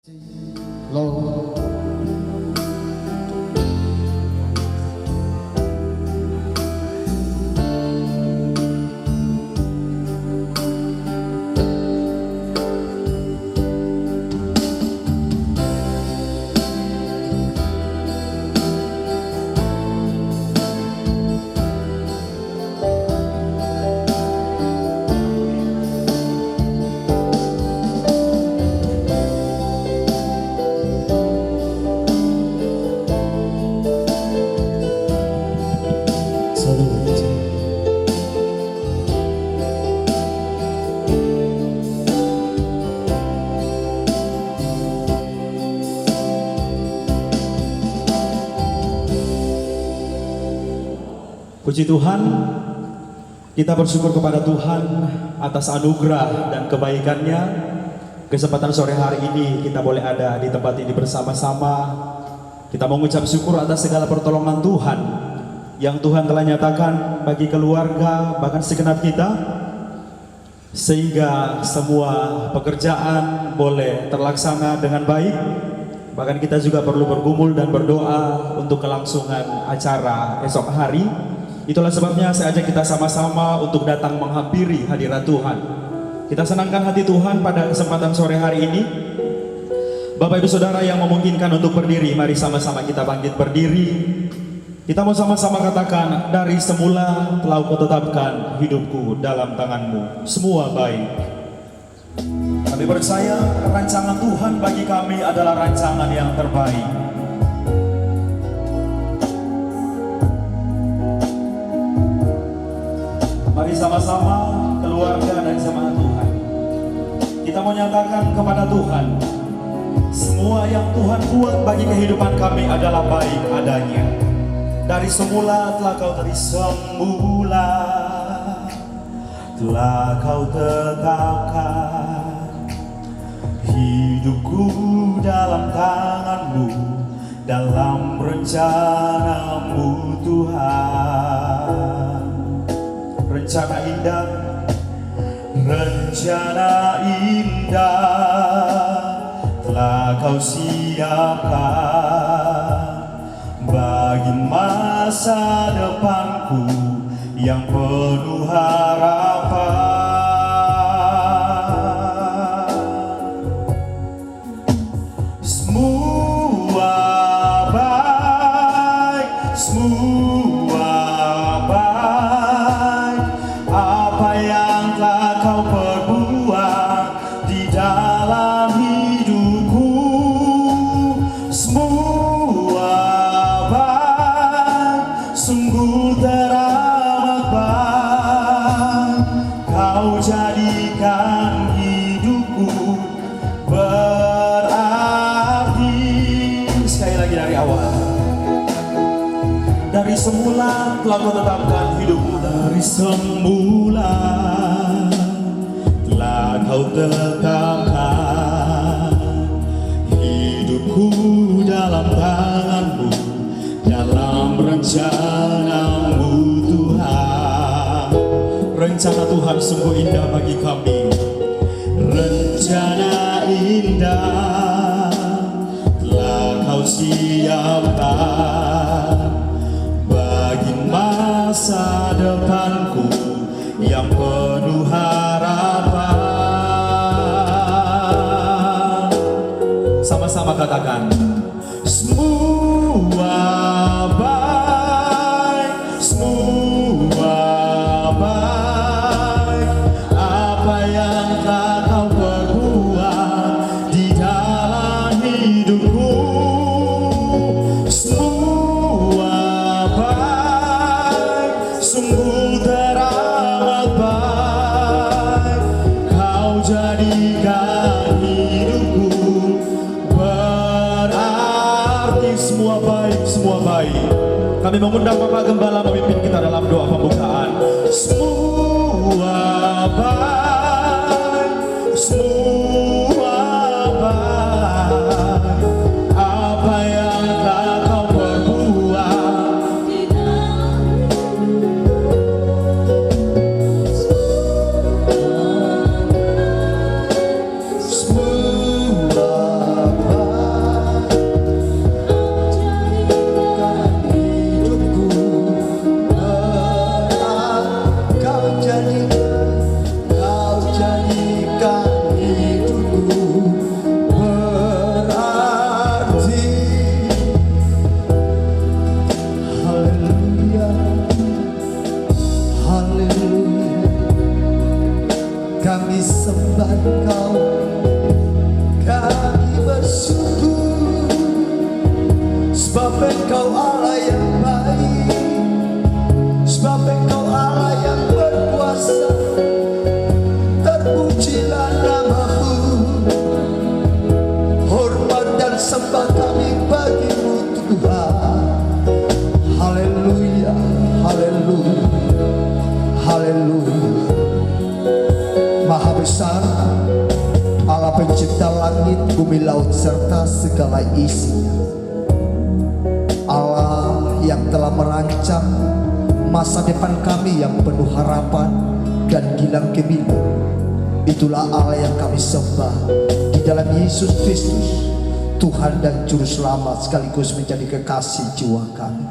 Low. Puji Tuhan, kita bersyukur kepada Tuhan atas anugerah dan kebaikannya. Kesempatan sore hari ini kita boleh ada di tempat ini bersama-sama. Kita mengucap syukur atas segala pertolongan Tuhan yang Tuhan telah nyatakan bagi keluarga, bahkan segenap kita, sehingga semua pekerjaan boleh terlaksana dengan baik. Bahkan kita juga perlu bergumul dan berdoa untuk kelangsungan acara esok hari. Itulah sebabnya saya ajak kita sama-sama untuk datang menghampiri hadirat Tuhan. Kita senangkan hati Tuhan pada kesempatan sore hari ini. Bapak Ibu Saudara yang memungkinkan untuk berdiri, mari sama-sama kita bangkit berdiri. Kita mau sama-sama katakan, dari semula telah Kau tetapkan hidupku dalam tangan-Mu, semua baik. Kami percaya rancangan Tuhan bagi kami adalah rancangan yang terbaik. Mari sama-sama keluarga dan jemaat Tuhan, kita mau nyatakan kepada Tuhan, semua yang Tuhan buat bagi kehidupan kami adalah baik adanya. Dari semula telah Kau dari semula telah Kau tetapkan hidupku dalam tangan-Mu, dalam rencana-Mu Tuhan. Rencana indah, rencana indah telah Kau siapkan bagi masa depanku yang penuh harapan. Semua baik, semua baik, apa yang telah Kau perbuat di dalam hidupku. Semua baik, sungguh teramat baik. Kau jadikan hidupku berarti. Sekali lagi dari awal. Dari semula telah Kau tetapkan hidupku. Dari semula telah Kau tetapkan hidupku dalam tangan-Mu, dalam rencana-Mu Tuhan. Rencana Tuhan sungguh indah bagi kami. Rencana indah telah Kau siapkan bagi masa depanku yang penuh harapan. Sama-sama katakan, semua baik, semua baik, apa yang telah Kau perbuat di dalam hidupku. Semua baik, sungguh teramat baik. Kau jadikan hidupku berarti. Semua baik, semua baik. Kami mengundang Bapak Gembala memimpin kita dalam doa pembukaan. Semua baik, semua baik, apa yang telah Kau perbuat. Semua kami sembah Engkau, kami bersyukur, sebab Engkau Allah yang baik, sebab Engkau Allah yang berkuasa. Terpujilah nama-Mu, hormat dan sembah kami bagi-Mu Tuhan. Haleluya, haleluya, haleluya. Maha besar Allah pencipta langit, bumi, laut serta segala isinya. Allah yang telah merancang masa depan kami yang penuh harapan dan gilang gemilang. Itulah Allah yang kami sembah di dalam Yesus Kristus, Tuhan dan Juru Selamat sekaligus menjadi kekasih jiwa kami.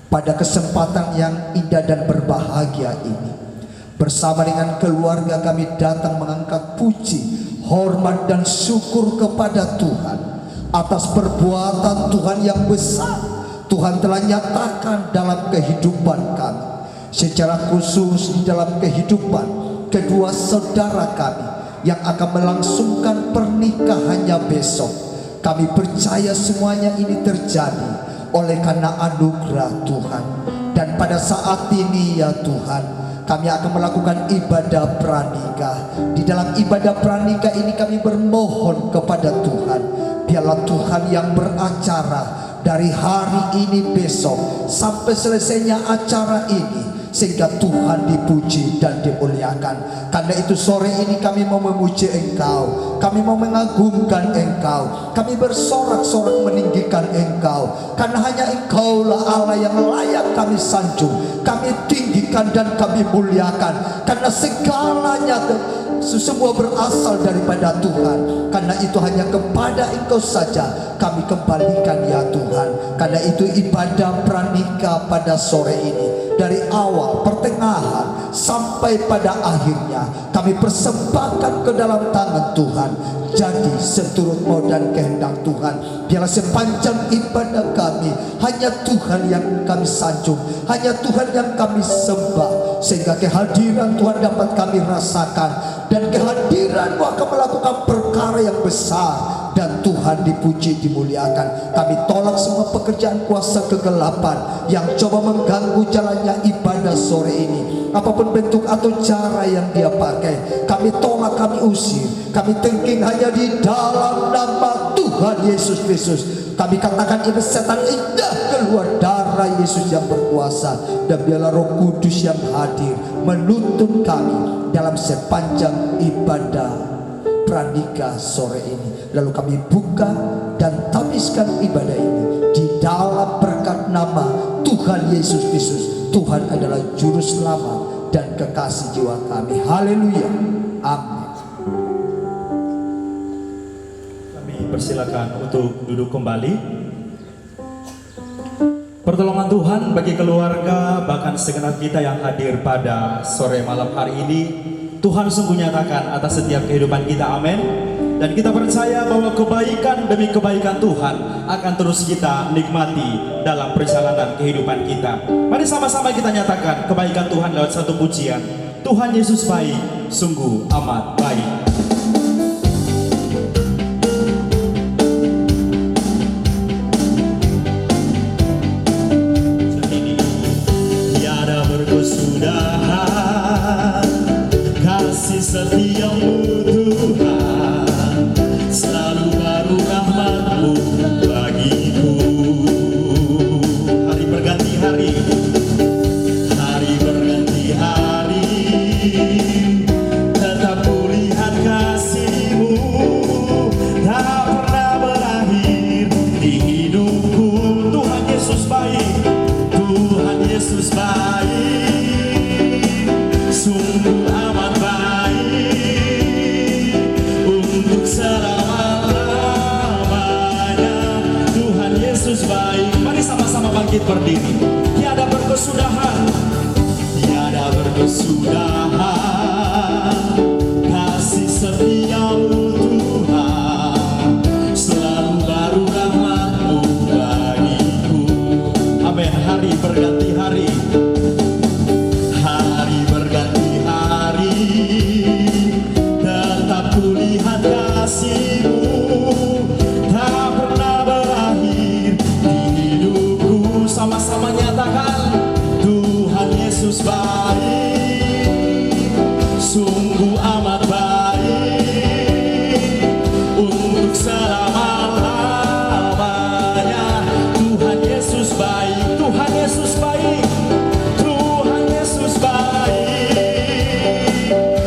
Pada kesempatan yang indah dan berbahagia ini, bersama dengan keluarga kami datang mengangkat puji, hormat dan syukur kepada Tuhan atas perbuatan Tuhan yang besar. Tuhan telah nyatakan dalam kehidupan kami, secara khusus di dalam kehidupan kedua saudara kami yang akan melangsungkan pernikahannya besok. Kami percaya semuanya ini terjadi oleh karena anugerah Tuhan. Dan pada saat ini ya Tuhan, kami akan melakukan ibadah pranikah. Di dalam ibadah pranikah ini kami bermohon kepada Tuhan, biarlah Tuhan yang beracara dari hari ini besok sampai selesainya acara ini, sehingga Tuhan dipuji dan dimuliakan. Karena itu sore ini kami mau memuji Engkau, kami mau mengagungkan Engkau, kami bersorak-sorak meninggikan Engkau. Karena hanya Engkaulah Allah yang layak kami sanjung, kami tinggikan dan kami muliakan. Karena segalanya semua berasal daripada Tuhan. Karena itu hanya kepada Engkau saja kami kembalikan ya Tuhan. Karena itu ibadah pranikah pada sore ini, dari awal, pertengahan, sampai pada akhirnya kami persembahkan ke dalam tangan Tuhan. Jadi seturut mau dan kehendak Tuhan, biarlah sepanjang ibadah kami hanya Tuhan yang kami sanjung, hanya Tuhan yang kami sembah, sehingga kehadiran Tuhan dapat kami rasakan. Dan kehadiran-Mu akan melakukan perkara yang besar, dan Tuhan dipuji, dimuliakan. Kami tolak semua pekerjaan kuasa kegelapan yang coba mengganggu jalannya ibadah sore ini, apapun bentuk atau cara yang dia pakai. Kami tolak, kami usir, kami tengking hanya di dalam nama Tuhan Yesus Kristus. Kami katakan ini setan indah keluar darah Yesus yang berkuasa. Dan biarlah Roh Kudus yang hadir menuntun kami dalam sepanjang ibadah pranikah sore ini. Lalu kami buka dan tabiskan ibadah ini di dalam berkat nama Tuhan Yesus Kristus. Tuhan adalah Juru Selamat dan kekasih jiwa kami. Haleluya, amin. Kami persilakan untuk duduk kembali. Pertolongan Tuhan bagi keluarga, bahkan segenap kita yang hadir pada sore malam hari ini, Tuhan sungguh nyatakan atas setiap kehidupan kita, amin. Dan kita percaya bahwa kebaikan demi kebaikan Tuhan akan terus kita nikmati dalam perjalanan kehidupan kita. Mari sama-sama kita nyatakan kebaikan Tuhan lewat satu pujian. Tuhan Yesus baik, sungguh amat baik. Setiamu Tuhan, selalu baru rahmat-Mu bagiku. Hari berganti hari, hari berganti hari, tetap kulihat kasih-Mu tak pernah berakhir di hidupku. Tuhan Yesus baik, Tuhan Yesus baik, sungguh amat baik. Bangkit berdiri, tiada berkesudahan, tiada berkesudahan. Kasih setia-Mu Tuhan, selalu baru rahmat-Mu bagiku. Amin. Hari berganti hari, hari berganti hari, sama-sama nyatakan, Tuhan Yesus baik, sungguh amat baik, untuk selama-lamanya. Tuhan Yesus baik, Tuhan Yesus baik, Tuhan Yesus baik,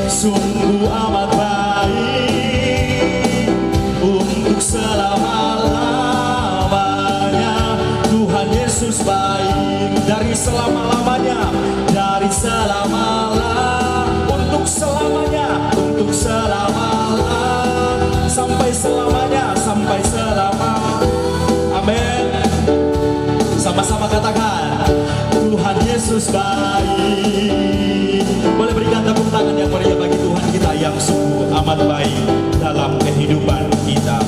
sungguh amat baik, untuk selama-lamanya. Tuhan Yesus baik, dari selama-lamanya, dari untuk selamanya, untuk sampai selamanya, sampai selama. Amin. Sama-sama katakan, Tuhan Yesus baik. Boleh berikan tepuk tangan yang meriah bagi Tuhan kita yang sungguh amat baik dalam kehidupan kita.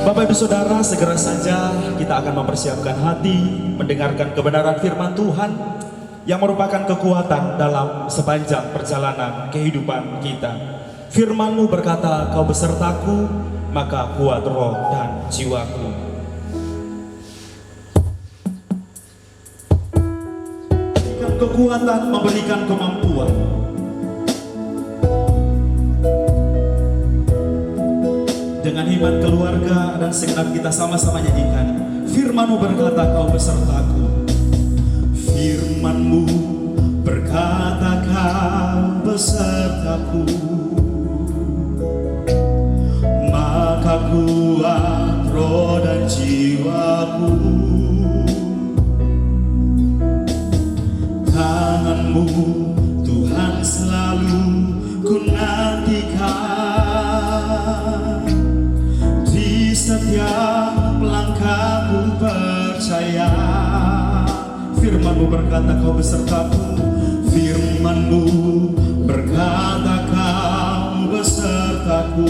Bapak Ibu Saudara, segera saja kita akan mempersiapkan hati mendengarkan kebenaran firman Tuhan yang merupakan kekuatan dalam sepanjang perjalanan kehidupan kita. Firman-Mu berkata, Kau besertaku, maka kuat roh dan jiwaku. Memberikan kekuatan, memberikan kemampuan. Dengan iman keluarga dan segenap kita sama-sama nyanyikan. Firman-Mu berkata, Kau besertaku. Firman-Mu berkata, Kau besertaku, maka kuat roh dan jiwaku. Tangan-Mu Tuhan selalu ku nantikan, di setiap langkahku percaya. Firman-Mu berkata, Kau besertaku. Firman-Mu berkata, Kau besertaku,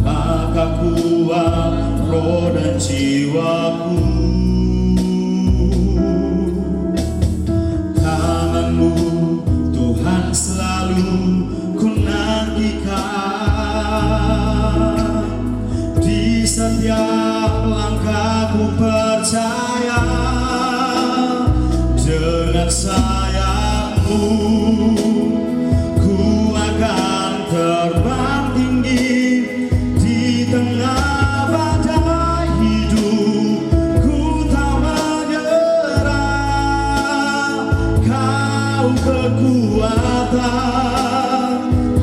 maka kuat roh dan jiwaku. Tangan-Mu Tuhan selalu ku nantikan, di setiap langkahku percaya. Dengan sayap-Mu ku akan terbang tinggi di tengah badai hidup. Ku tak menyerah, Kau kekuatan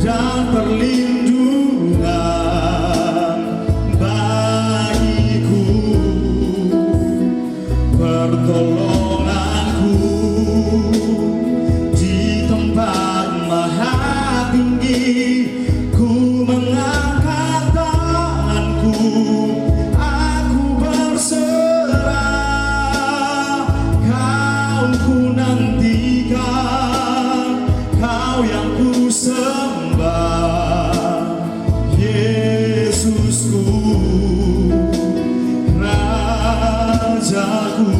dan perlindungan bagiku, pertolonganku di tempat maha tinggi. Ku mengangkat tanganku, aku berserah. Kau ku nantikan, Kau yang ku sembah, Yesusku, Rajaku.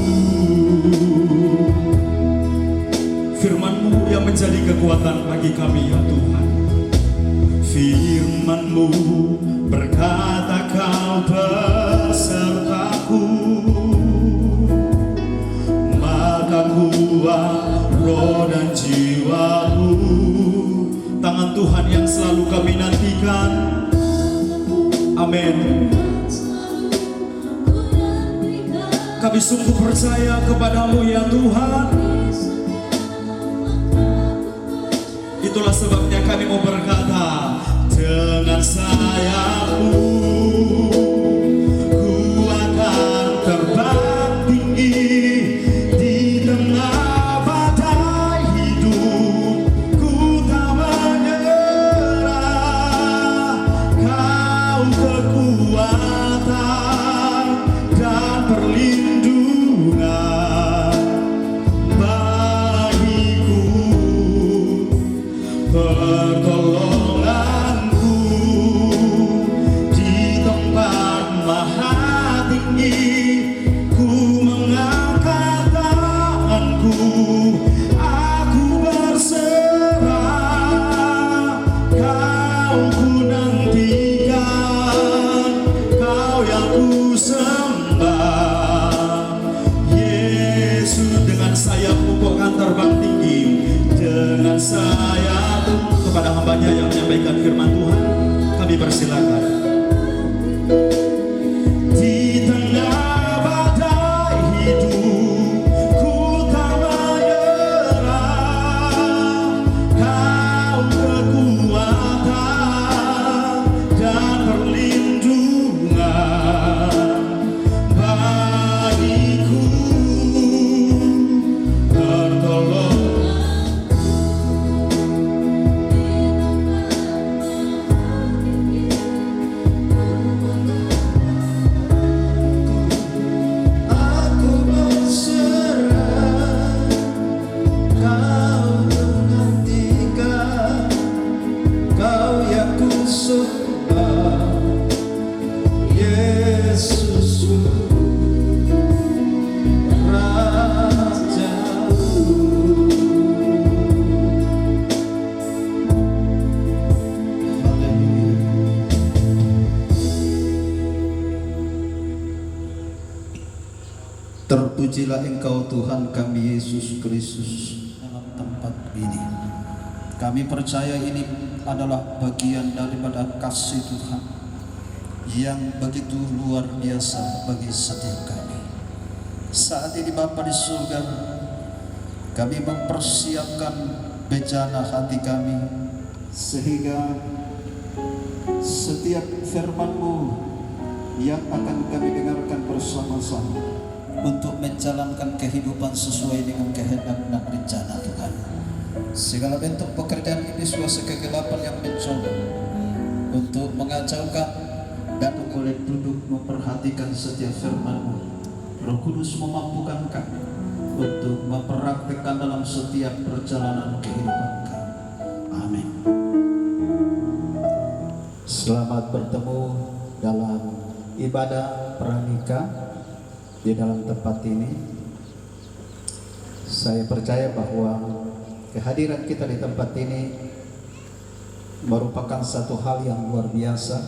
Firman-Mu yang menjadi kekuatan bagi kami ya Tuhan. Firman-Mu berkata, Kau besertaku, maka kuat roh dan jiwaku. Tangan Tuhan yang selalu kami nantikan. Amin. Kami sungguh percaya kepada-Mu ya Tuhan. Itulah sebabnya kami mau berkata, dengan sayap-Mu ku akan terbang tinggi di tengah badai hidup. Ku tak menyerah, Kau kekuatan dan perlindungan bagiku, pertolonganku di Terpujilah Engkau Tuhan kami Yesus Kristus dalam tempat ini. Kami percaya ini adalah bagian daripada kasih Tuhan yang begitu luar biasa bagi setiap kami. Saat ini Bapa di surga, kami mempersiapkan bejana hati kami, sehingga setiap firman-Mu yang akan kami dengarkan bersama-sama untuk menjalankan kehidupan sesuai dengan kehendak dan rencana Tuhan. Segala bentuk pekerjaan iblis kuasa kegelapan yang mencoba untuk mengacaukan dan boleh duduk memperhatikan setiap firman-Mu, Roh Kudus memampukan kami untuk mempraktikkan dalam setiap perjalanan kehidupan kami. Amin. Selamat bertemu dalam ibadah pranikah di dalam tempat ini. Saya percaya bahwa kehadiran kita di tempat ini merupakan satu hal yang luar biasa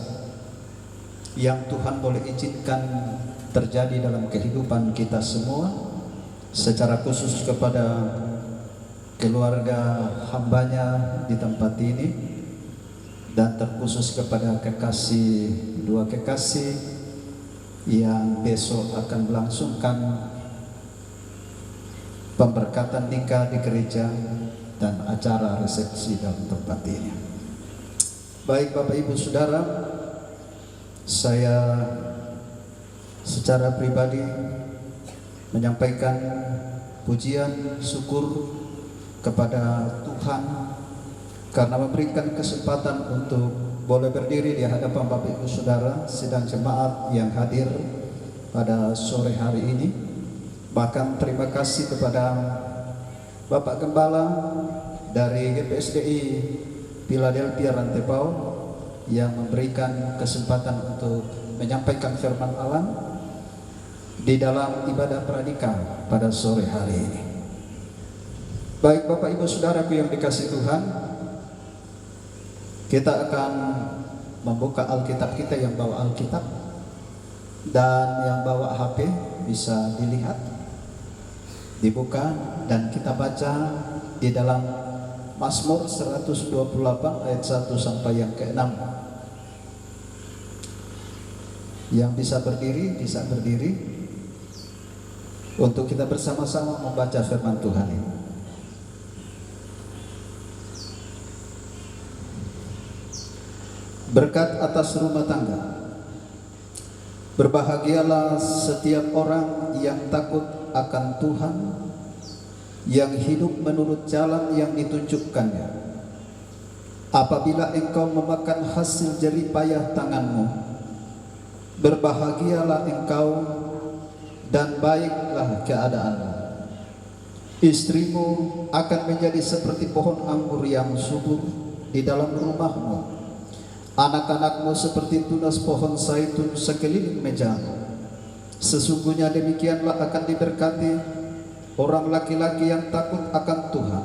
yang Tuhan boleh izinkan terjadi dalam kehidupan kita semua, secara khusus kepada keluarga hambanya di tempat ini, dan terkhusus kepada dua kekasih yang besok akan melangsungkan pemberkatan nikah di gereja dan acara resepsi dalam tempat ini. Baik Bapak Ibu Saudara, saya secara pribadi menyampaikan pujian syukur kepada Tuhan karena memberikan kesempatan untuk boleh berdiri di hadapan Bapak Ibu Saudara sidang jemaat yang hadir pada sore hari ini. Bahkan terima kasih kepada Bapak Gembala dari GPSDI Philadelphia Rantepao yang memberikan kesempatan untuk menyampaikan firman Allah di dalam ibadah pranikah pada sore hari ini. Baik Bapak Ibu Saudaraku yang dikasihi Tuhan, kita akan membuka Alkitab kita. Yang bawa Alkitab dan yang bawa HP bisa dilihat, dibuka, dan kita baca di dalam Mazmur 128 ayat 1 sampai yang ke-6. Yang bisa berdiri untuk kita bersama-sama membaca firman Tuhan ini. Berkat atas rumah tangga. Berbahagialah setiap orang yang takut akan Tuhan, yang hidup menurut jalan yang ditunjukkannya. Apabila engkau memakan hasil jerih payah tanganmu, berbahagialah engkau dan baiklah keadaanmu. Istrimu akan menjadi seperti pohon anggur yang subur di dalam rumahmu. Anak-anakmu seperti tunas pohon zaitun sekeliling mejamu. Sesungguhnya demikianlah akan diberkati orang laki-laki yang takut akan Tuhan.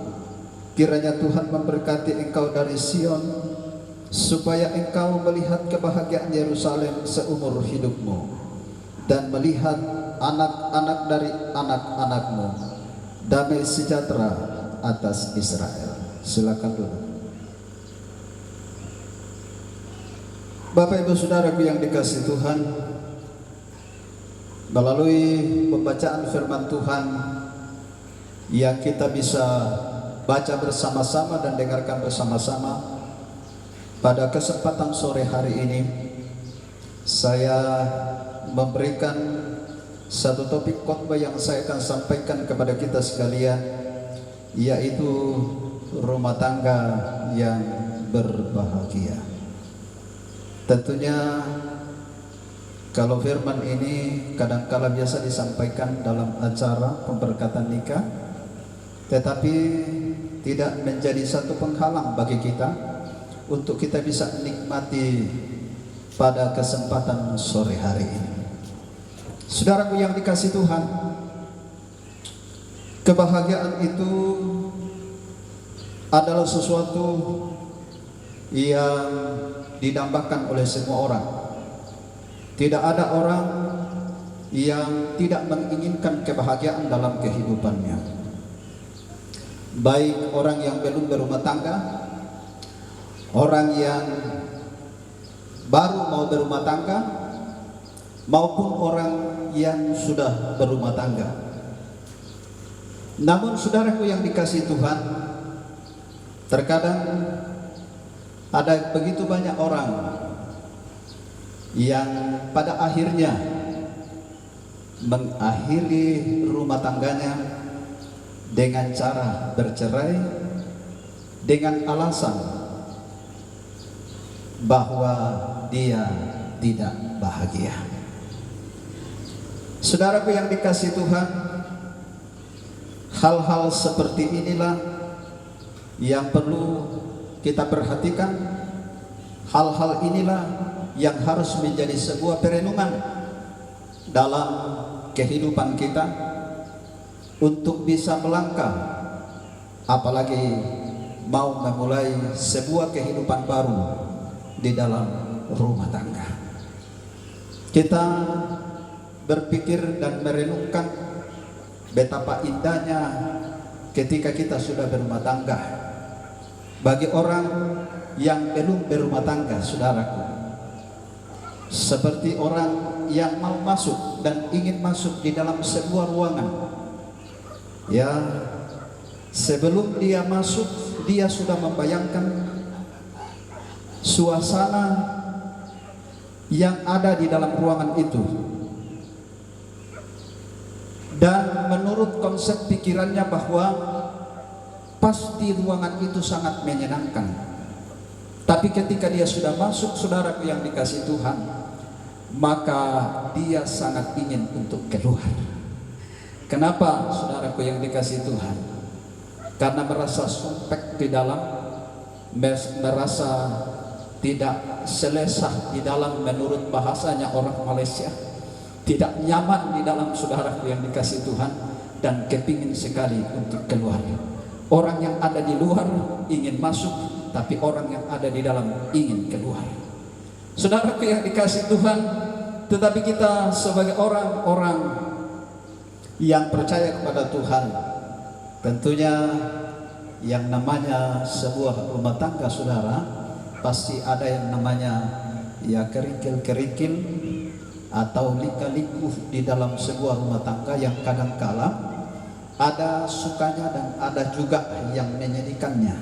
Kiranya Tuhan memberkati engkau dari Sion, supaya engkau melihat kebahagiaan Yerusalem seumur hidupmu, dan melihat anak-anak dari anak-anakmu, damai sejahtera atas Israel. Silakan dulu. Bapak Ibu Saudaraku yang dikasihi Tuhan, melalui pembacaan firman Tuhan yang kita bisa baca bersama-sama dan dengarkan bersama-sama pada kesempatan sore hari ini, saya memberikan satu topik khotbah yang saya akan sampaikan kepada kita sekalian, yaitu rumah tangga yang berbahagia. Tentunya kalau firman ini kadangkala biasa disampaikan dalam acara pemberkatan nikah, tetapi tidak menjadi satu penghalang bagi kita untuk kita bisa menikmati pada kesempatan sore hari ini. Saudaraku yang dikasihi Tuhan, kebahagiaan itu adalah sesuatu yang didambakan oleh semua orang. Tidak ada orang yang tidak menginginkan kebahagiaan dalam kehidupannya. Baik orang yang belum berumah tangga, orang yang baru mau berumah tangga, maupun orang yang sudah berumah tangga. Namun saudaraku yang dikasihi Tuhan, terkadang ada begitu banyak orang yang pada akhirnya mengakhiri rumah tangganya dengan cara bercerai dengan alasan bahwa dia tidak bahagia. Saudaraku yang dikasihi Tuhan, hal-hal seperti inilah yang perlu kita perhatikan. Hal-hal inilah yang harus menjadi sebuah perenungan dalam kehidupan kita untuk bisa melangkah, apalagi mau memulai sebuah kehidupan baru di dalam rumah tangga. Kita berpikir dan merenungkan betapa indahnya ketika kita sudah berumah tangga. Bagi orang yang belum berumah tangga, saudaraku, seperti orang yang mau masuk dan ingin masuk di dalam sebuah ruangan, ya, sebelum dia masuk dia sudah membayangkan suasana yang ada di dalam ruangan itu, dan menurut konsep pikirannya bahwa pasti ruangan itu sangat menyenangkan. Tapi ketika dia sudah masuk, saudaraku yang dikasihi Tuhan, maka dia sangat ingin untuk keluar. Kenapa, saudaraku yang dikasihi Tuhan? Karena merasa sumpek di dalam, merasa tidak selesa di dalam, menurut bahasanya orang Malaysia, tidak nyaman di dalam, saudaraku yang dikasihi Tuhan, dan kepingin sekali untuk keluar. Orang yang ada di luar ingin masuk, tapi orang yang ada di dalam ingin keluar. Saudaraku yang dikasihi Tuhan, tetapi kita sebagai orang-orang yang percaya kepada Tuhan, tentunya yang namanya sebuah rumah tangga, saudara, pasti ada yang namanya ya kerikil-kerikil atau lika-liku di dalam sebuah rumah tangga yang kadang-kala ada sukanya dan ada juga yang menyedihkannya.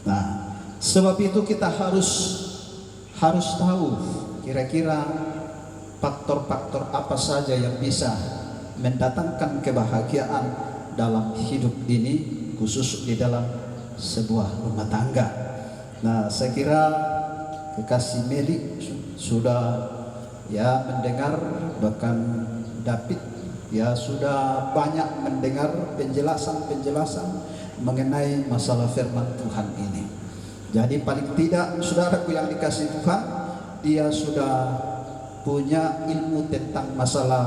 Nah, sebab itu kita harus tahu kira-kira faktor-faktor apa saja yang bisa mendatangkan kebahagiaan dalam hidup ini, khusus di dalam sebuah rumah tangga. Nah, saya kira kekasih Meli sudah ya mendengar, bahkan David ya sudah banyak mendengar penjelasan-penjelasan mengenai masalah firman Tuhan ini. Jadi paling tidak, saudaraku yang dikasihi Tuhan, dia sudah punya ilmu tentang masalah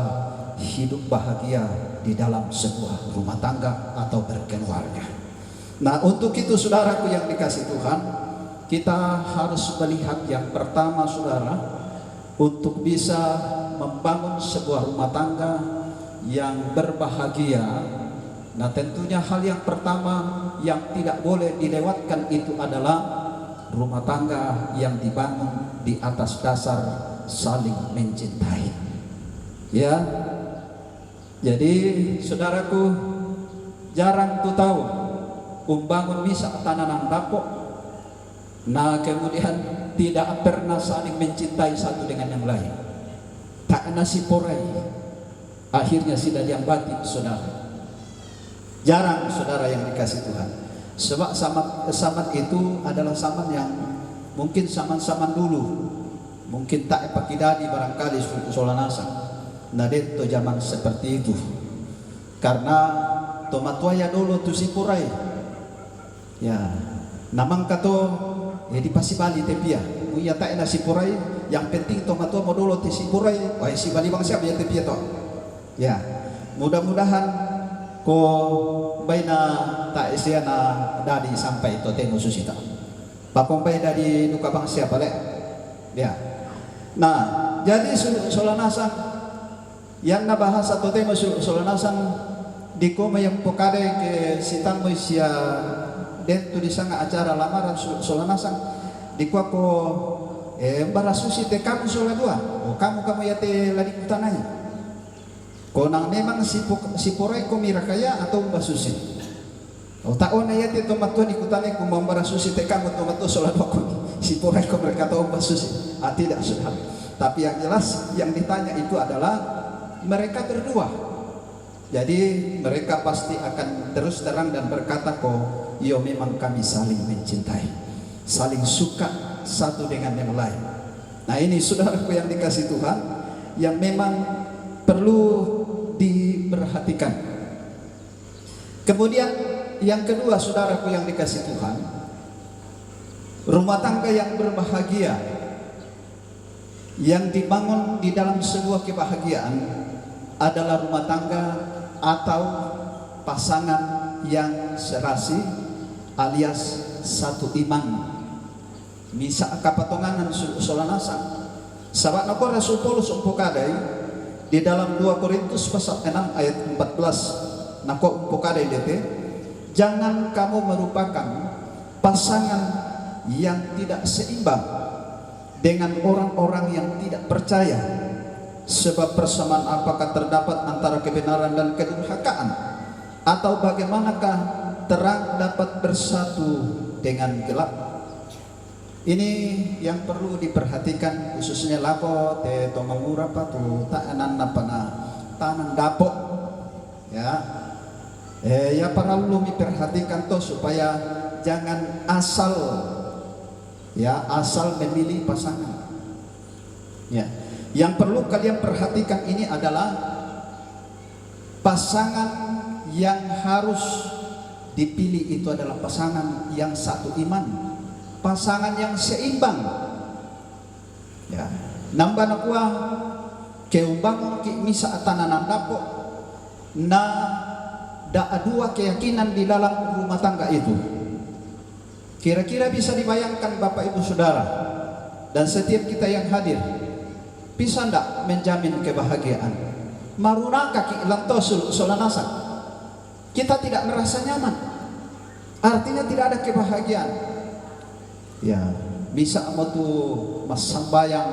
hidup bahagia di dalam sebuah rumah tangga atau berkeluarga. Nah, untuk itu saudaraku yang dikasihi Tuhan, kita harus melihat yang pertama, saudara, untuk bisa membangun sebuah rumah tangga yang berbahagia. Nah, tentunya hal yang pertama yang tidak boleh dilewatkan itu adalah rumah tangga yang dibangun di atas dasar saling mencintai. Ya, jadi saudaraku, jarang tu tahu membangun bisa tananan dapok, nah kemudian tidak pernah saling mencintai satu dengan yang lain, tak nasi porai, akhirnya sudah yang batin, saudara. Jarang, saudara yang dikasih Tuhan. Sebab saman itu adalah saman yang mungkin saman-saman dulu, mungkin tak pakai dadi barangkali solanasa. Nah, itu zaman seperti itu. Karena tomatuaya dulu tu sipurai. Ya, namang kato ya di pasibali tepia. Uya tak na sipurai, yang penting tomatua modolo ti sipurai. Wah, si bali bang siapa ya tepia to. Ya, mudah-mudahan ko baina tak isia na dadi sampai to temo susita. Pakompay dadi duka bang siapa le. Ya. Nah, jadi solanasa yang nabahas atau tema solanasan di koma yang pokade ke sitan moisia den tu di sanga acara lamaran solanasan di kuako barasusi te kamu sola dua kamu ya te ladi kutanai konang memang si porai ko mirakaya atau basusi taon na ya te tomato di kutanai ko barasusi te kamu tomato sola dua si porai ko berkata basusi tidak sudah. Tapi yang jelas yang ditanya itu adalah mereka berdua. Jadi mereka pasti akan terus terang dan berkata kok, yo memang kami saling mencintai, saling suka satu dengan yang lain. Nah ini saudaraku yang dikasih Tuhan, yang memang perlu diperhatikan. Kemudian yang kedua saudaraku yang dikasih Tuhan, rumah tangga yang berbahagia, yang dibangun di dalam sebuah kebahagiaan adalah rumah tangga atau pasangan yang serasi alias satu iman. Misa kapatonganan solanasa. Sahabat nako Rasul Paulus umpokadai di dalam 2 Korintus pasal 6 ayat 14 nako umpokadai dete, jangan kamu merupakan pasangan yang tidak seimbang dengan orang-orang yang tidak percaya. Sebab persamaan apakah terdapat antara kebenaran dan kedurhakaan? Atau bagaimanakah terang dapat bersatu dengan gelap? Ini yang perlu diperhatikan khususnya lapo te tomangura patu taanan napana tanan dapok ya. Ya perlu diperhatikan tuh supaya jangan asal memilih pasangan. Ya. Yang perlu kalian perhatikan ini adalah pasangan yang harus dipilih itu adalah pasangan yang satu iman, pasangan yang seimbang. Ya, nambah nakua keumbang ki misa tananan dapo na da dua keyakinan di dalam rumah tangga itu. Kira-kira bisa dibayangkan Bapak Ibu Saudara dan setiap kita yang hadir, bisa ndak menjamin kebahagiaan? Maruna kaki lanto solanasa, kita tidak merasa nyaman, artinya tidak ada kebahagiaan. Ya, bisa mau tu mas sambayang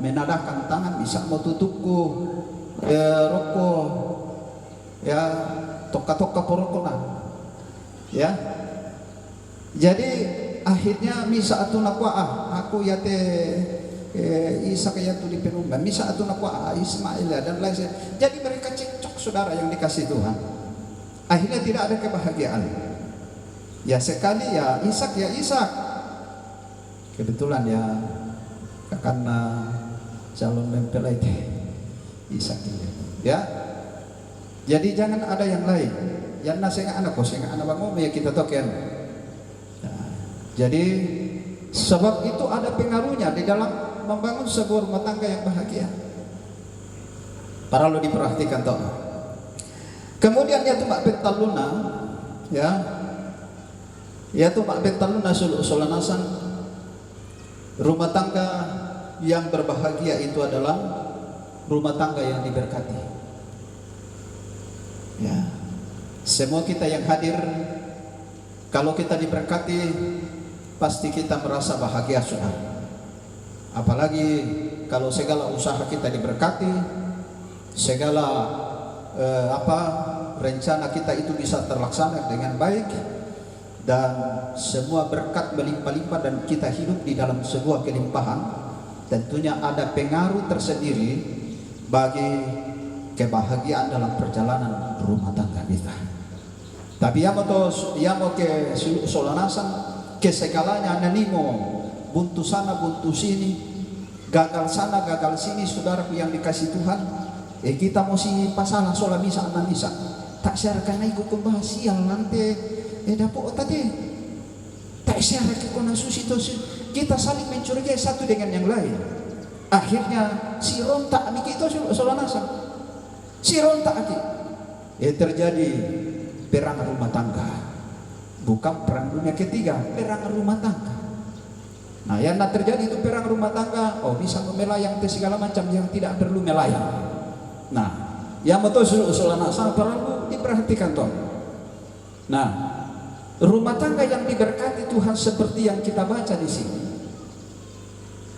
menadahkan tangan, bisa mau tutuku rokok, ya toka-toka porokona, ya. Jadi akhirnya misa atu nakwa aku ya te Isa kaya tu di penumban misa atu nakwa Ismail dan lain sebagainya. Jadi mereka cekcok saudara yang dikasih Tuhan. Akhirnya tidak ada kebahagiaan. Ya sekali ya Ishak. Kebetulan ya karena calon mempelai Ishak ya. Jadi jangan ada yang lain. Yang nasihat anak bangun ya kita token. Jadi sebab itu ada pengaruhnya di dalam membangun sebuah rumah tangga yang bahagia. Para lo diperhatikan toh. Kemudian ya tuh Mbak Bentaluna, ya tuh Mbak Bentaluna solanasan rumah tangga yang berbahagia itu adalah rumah tangga yang diberkati. Ya, semua kita yang hadir, kalau kita diberkati, pasti kita merasa bahagia sudah. Apalagi kalau segala usaha kita diberkati, segala rencana kita itu bisa terlaksana dengan baik, dan semua berkat melimpah-limpah dan kita hidup di dalam sebuah kelimpahan, tentunya ada pengaruh tersendiri bagi kebahagiaan dalam perjalanan rumah tangga kita. Tapi yang mau ke solanasan, ke segalanya nanimo, buntu sana buntu sini, gagal sana gagal sini, saudaraku yang dikasih Tuhan. Kita mesti pasalah sola misa analisa tak syarkan ikut kembah siang nanti dapat tadi tak syarkan kona susi kita saling mencurigai satu dengan yang lain. Akhirnya si rontak mikir itu solanasa si rontak terjadi perang rumah tangga, bukan perang dunia ketiga, perang rumah tangga. Nah yang terjadi itu perang rumah tangga, bisa memelayang segala macam yang tidak perlu melayang. Nah, yang betul usul anak saya perlu diperhatikan toh. Nah, rumah tangga yang diberkati Tuhan seperti yang kita baca di sini.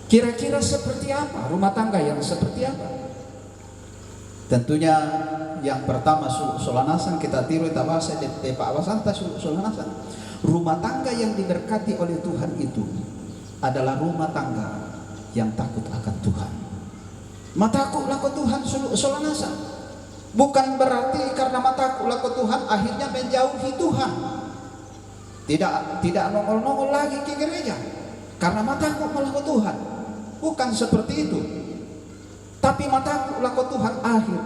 Kira-kira seperti apa rumah tangga yang seperti apa? Tentunya yang pertama solanasan kita tiru kita bahasa di Pak Wasanta solanasan. Rumah tangga yang diberkati oleh Tuhan itu adalah rumah tangga yang takut akan Tuhan. Matakutlah ke Tuhan solanasan. Bukan berarti karena matakutlah ke Tuhan akhirnya menjauhi Tuhan. Tidak nongol-nongol lagi ke gereja karena matakut malah ke Tuhan. Bukan seperti itu. Tapi matakutlah ke Tuhan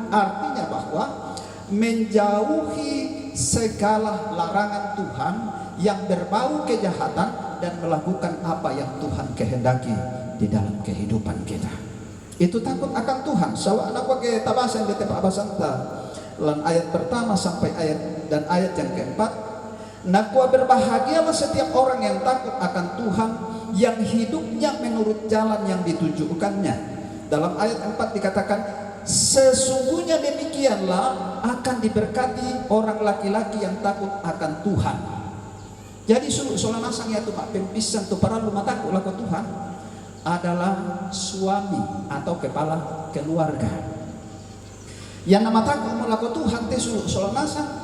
artinya bahwa menjauhi segala larangan Tuhan yang berbau kejahatan dan melakukan apa yang Tuhan kehendaki di dalam kehidupan kita. Itu takut akan Tuhan. Sawa anak ke tabasan di tempat abasanta. Lan ayat pertama sampai ayat yang keempat. Nakwa berbahagialah setiap orang yang takut akan Tuhan, yang hidupnya menurut jalan yang ditujukannya. Dalam ayat 4 dikatakan, sesungguhnya demikianlah akan diberkati orang laki-laki yang takut akan Tuhan. Jadi solanasang ya tuh Pak pempisan tuh para rumah takut laku Tuhan adalah suami atau kepala keluarga. Yang nama takut melaku Tuhan teh solanasang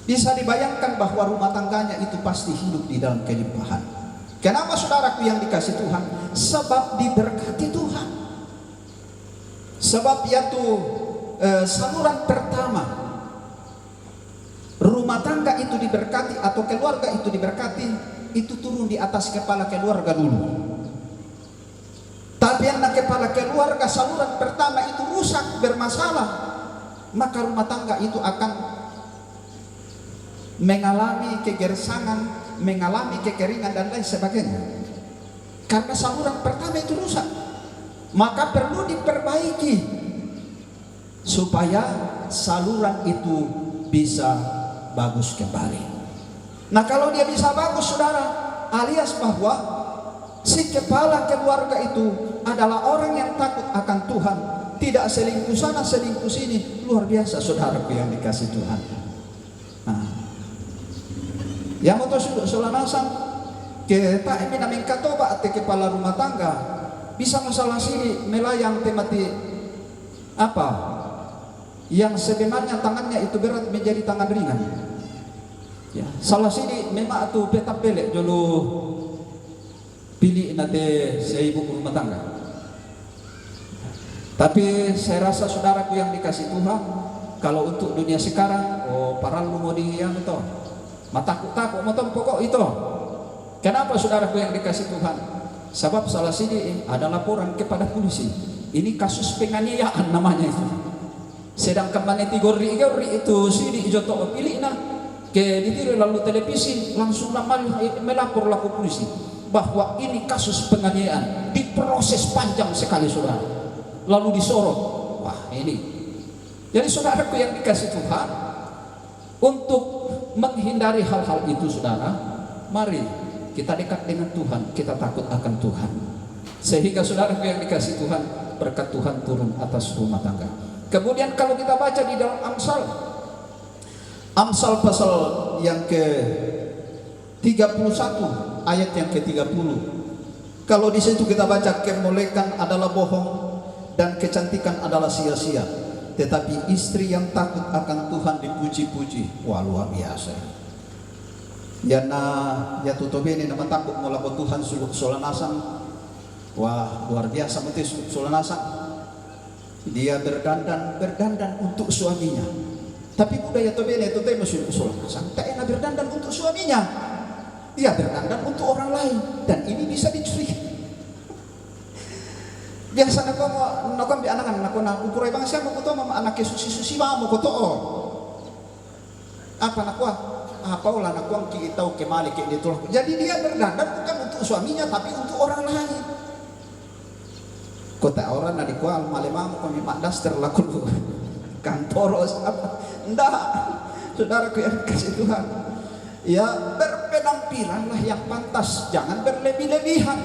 bisa dibayangkan bahwa rumah tangganya itu pasti hidup di dalam kelimpahan. Kenapa saudaraku yang dikasih Tuhan? Sebab diberkati Tuhan. Sebab yaitu saluran pertama rumah tangga itu diberkati atau keluarga itu diberkati, itu turun di atas kepala keluarga dulu. Tapi yang kepala keluarga saluran pertama itu rusak, bermasalah, maka rumah tangga itu akan mengalami kegersangan, mengalami kekeringan dan lain sebagainya. Karena saluran pertama itu rusak, maka perlu diperbaiki supaya saluran itu bisa bagus kembali. Nah, kalau dia bisa bagus saudara, alias bahwa si kepala keluarga itu adalah orang yang takut akan Tuhan, tidak selingkuh sana selingkuh sini, luar biasa saudaraku yang dikasih Tuhan. Nah, yang mau solanasan kita ini namin katoba ate kepala rumah tangga bisa masalah sini melayang temati apa yang sebenarnya tangannya itu berat menjadi tangan ringan. Ya, salah sini memang tu peta pelek dulu pilih nate seibu rumah tangga. Tapi saya rasa saudaraku yang dikasih Tuhan, kalau untuk dunia sekarang, para lu mau diam itu, matakut-takut motor pokok itu. Kenapa saudaraku yang dikasih Tuhan? Sebab salah sini ada laporan kepada polisi. Ini kasus penganiayaan namanya itu. Sedangkan maneti gori itu sini joto pilih nah ke ditiru lalu televisi langsung melapor laku polisi bahwa ini kasus penganiayaan, diproses panjang sekali saudara, lalu disorot. Wah ini, jadi saudaraku yang dikasih Tuhan, untuk menghindari hal-hal itu saudara, mari kita dekat dengan Tuhan, kita takut akan Tuhan, sehingga saudaraku yang dikasih Tuhan, berkat Tuhan turun atas rumah tangga. Kemudian kalau kita baca di dalam Amsal pasal yang ke 31 ayat yang ke-30. Kalau di situ kita baca, kemolekan adalah bohong dan kecantikan adalah sia-sia, tetapi istri yang takut akan Tuhan dipuji-puji. Wah luar biasa. Ya ya tutubini nama takut melakukan Tuhan solanasan. Wah luar biasa mesti solanasan. Dia berdandan untuk suaminya. Tapi budaya tobene itu teh musuh solanasan. Tak enak berdandan untuk suaminya. Dia berdandan untuk orang lain, dan ini bisa dicuri. Biasa nak bi anak-anak nak ukurai bangsa mo kuto mama anak susi mo kuto. Apa nak apa ulah nak kita kemali ke itu. Jadi dia berdandan bukan untuk suaminya tapi untuk orang lain. Kota orang nak dikual malemam kami daster laku kantoros apa. Ndak. Saudaraku yang kasih Tuhan. Ya berpenampilanlah yang pantas, jangan berlebih-lebihan.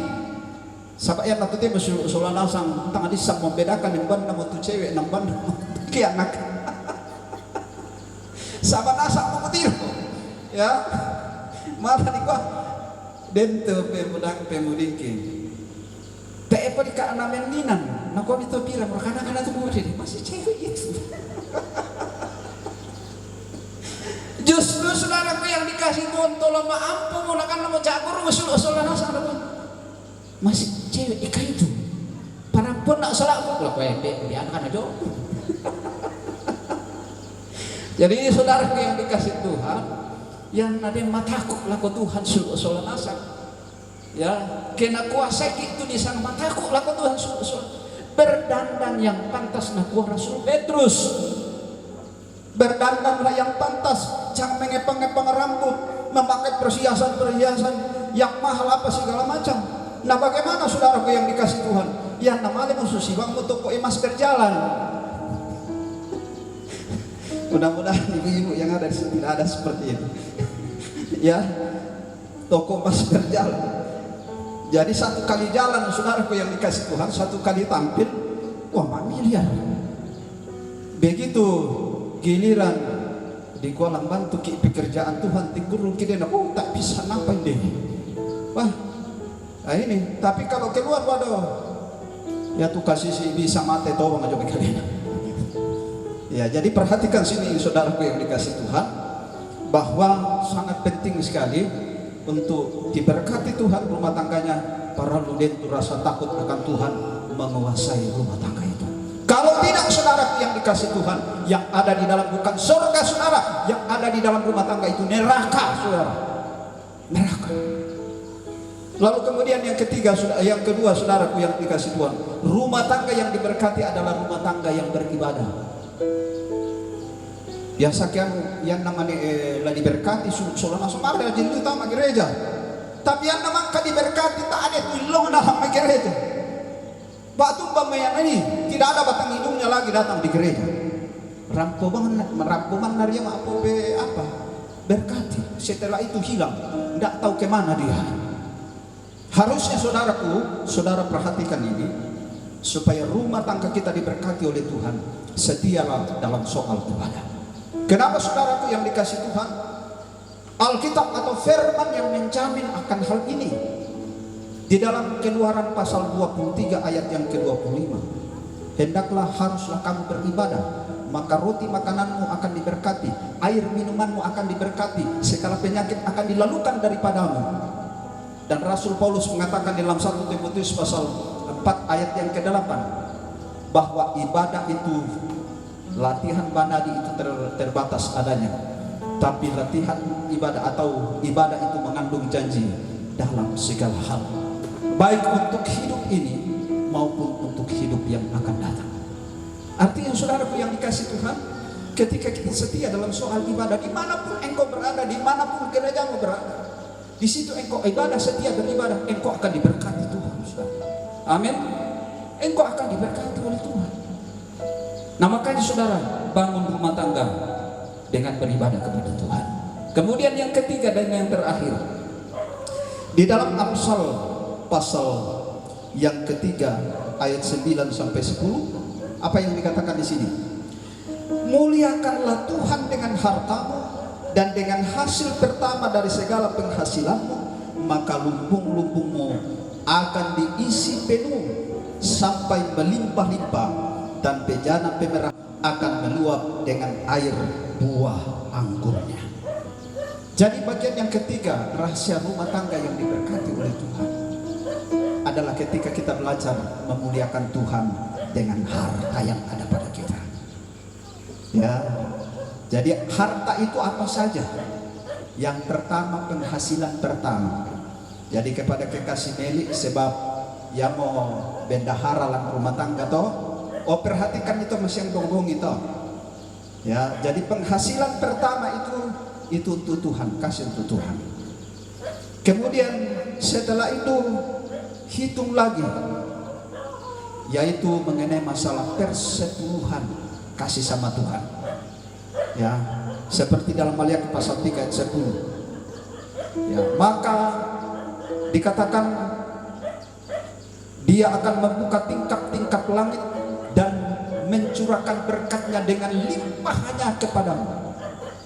Sabak yang nanti dia musulah nasang tangan disang membedakan yang ban namun tu cewek nang ban kianak. Sabak nasang mengutir, ya. Mata di gua dente pemudang pemudingki. Teepa di kana mendinan, nak kau itu bilang kana tu boleh masih cewek itu. Justru saudaraku yang dikasih Tuhan tolong maafmu menggunakan nama cakur usul-usul nasa masih cewek ikan itu para pun nak salah aku lah di anak aja. Jadi saudaraku yang dikasih Tuhan yang ada mataku laku Tuhan usul nasa ya kena kuasa itu di sang mataku laku Tuhan usul berdandan yang pantas nak Rasul Petrus. Berdandanlah yang pantas, jangan mengepang-epang rambut, memakai perhiasan-perhiasan yang mahal apa segala macam. Nah bagaimana saudaraku yang dikasih Tuhan? Ya namanya musuh bang toko emas berjalan. Mudah-mudahan ibu-ibu yang ada di sini tidak ada seperti itu. Ya, toko emas berjalan. Jadi satu kali jalan saudaraku yang dikasih Tuhan, satu kali tampil, wah miliar. Begitu giliran di kolam bantu pekerjaan Tuhan tinggur kita oh tak bisa ngapain deh wah ini tapi kalau keluar waduh ya tuh kasih si bisa mati tolong aja kalian ya. Jadi perhatikan sini saudaraku yang dikasih Tuhan bahwa sangat penting sekali untuk diberkati Tuhan rumah tangganya. Para luden itu rasa takut akan Tuhan menguasai rumah tangga itu. Kalau tidak saudara yang dikasih Tuhan, yang ada di dalam bukan surga saudara, yang ada di dalam rumah tangga itu neraka saudara, neraka. Lalu kemudian yang kedua saudaraku yang dikasih Tuhan, rumah tangga yang diberkati adalah rumah tangga yang beribadah. Biasa yang namanya lah diberkati sudah langsung ada jadi utama gereja, tapi yang namanya diberkati tak ada tulung dalam gereja. Batu pemayan ini tidak ada batang hidungnya lagi datang di gereja. Rampoman naria apa berkati. Setelah itu hilang, tidak tahu kemana dia. Harusnya saudaraku, saudara perhatikan ini supaya rumah tangga kita diberkati oleh Tuhan. Setialah dalam soal ibadah. Kenapa saudaraku yang dikasih Tuhan? Alkitab atau firman yang menjamin akan hal ini. Di dalam Keluaran pasal 23 ayat yang ke-25. Hendaklah haruslah kamu beribadah, maka roti makananmu akan diberkati, air minumanmu akan diberkati, segala penyakit akan dilalukan daripadamu. Dan Rasul Paulus mengatakan dalam 1 Timotius pasal 4 ayat yang ke-8 bahwa ibadah itu, latihan banadi itu terbatas adanya, tapi latihan ibadah atau ibadah itu mengandung janji dalam segala hal, baik untuk hidup ini maupun untuk hidup yang akan datang. Artinya saudaraku yang dikasih Tuhan, ketika kita setia dalam soal ibadah, dimanapun engkau berada, dimanapun gerejamu berada, di situ engkau ibadah, setia beribadah, engkau akan diberkati Tuhan. Amin. Engkau akan diberkati oleh Tuhan. Nah makanya saudara, bangun rumah tangga dengan beribadah kepada Tuhan. Kemudian yang ketiga dan yang terakhir, di dalam Amsal pasal yang ketiga ayat 9 sampai 10, apa yang dikatakan di sini? Muliakanlah Tuhan dengan hartamu dan dengan hasil pertama dari segala penghasilanmu, maka lumbung-lumbungmu akan diisi penuh sampai melimpah-limpah, dan bejana pemerah akan meluap dengan air buah anggurnya. Jadi bagian yang ketiga, rahasia rumah tangga yang diberkati oleh Tuhan adalah ketika kita belajar memuliakan Tuhan dengan harta yang ada pada kita. Ya, jadi harta itu apa saja? Yang pertama, penghasilan pertama. Jadi kepada kekasih Meli, sebab yang mau bendahara lang rumah tangga toh, oh perhatikan itu masih yang gonggong itu. Ya, jadi penghasilan pertama itu untuk Tuhan, kasih untuk Tuhan. Kemudian setelah itu hitung lagi, yaitu mengenai masalah persepuluhan kasih sama Tuhan. Ya, seperti dalam Maliaki pasal 3 ayat 10. Ya, maka dikatakan Dia akan membuka tingkap-tingkap langit dan mencurahkan berkat-Nya dengan limpahannya kepadamu.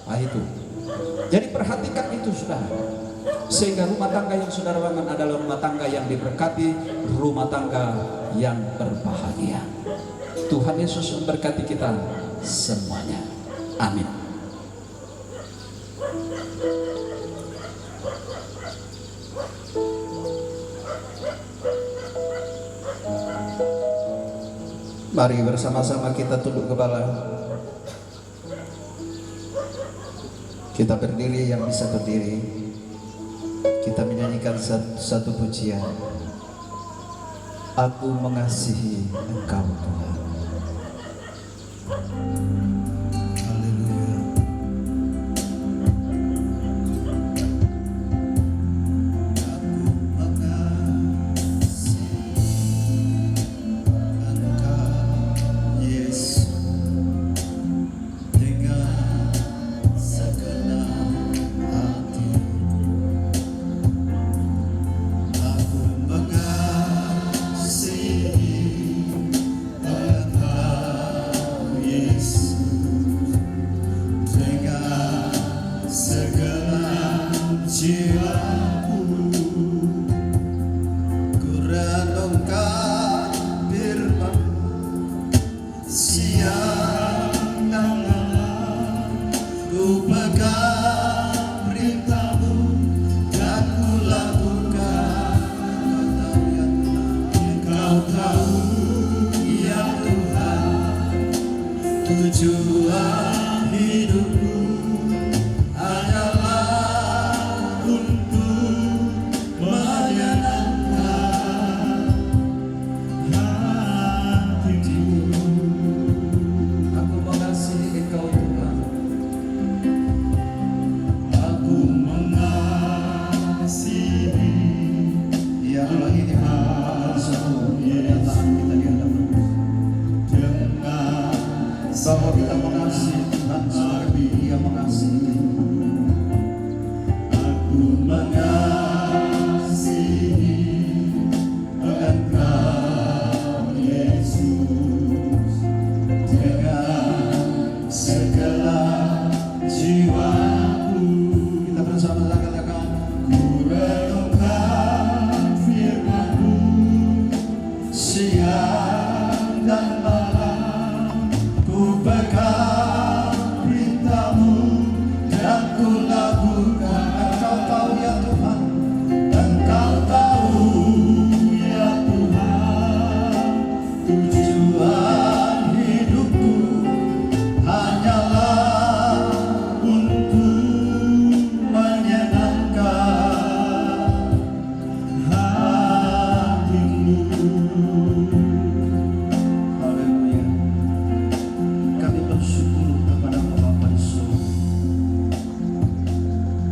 Nah itu. Jadi perhatikan itu, saudara. Sehingga rumah tangga yang saudara bangun adalah rumah tangga yang diberkati, rumah tangga yang berbahagia. Tuhan Yesus memberkati kita semuanya. Amin. Mari bersama-sama kita tunduk kepala. Kita berdiri yang bisa berdiri. Kita menyanyikan satu pujian. Aku mengasihi Engkau Tuhan. Haleluya. Aku mengasihi Engkau Yesus dengan segenap hati. Aku mengasihi Engkau Yesus dengan segenap jiwaku. Ku renungkan firman siang dan malam, ku pegang perintah-Mu dan ku lakukan. Engkau tahu ya Tuhan, tujuan hidupku adalah untuk menyenangkan hati-Mu. Aku mengasihi Engkau Tuhan. Aku mengasihi. Ya Allah, ini adalah satu pernyataan kita di hadapan bahwa kita mengasihi Tuhan seperti Dia mengasihi. Aku mengasihi Engkau Yesus dengan segala jiwaku. Kita bersama-sama katakan, ku renungkan firman-Mu siang dan malam, ku pegang perintah-Mu dan ku lakukan. Engkau tahu ya Tuhan, Engkau tahu ya Tuhan, tujuan hidupku hanyalah untuk menyenangkan hati-Mu. Haleluya. Kami bersyukur kepada Bapa di surga.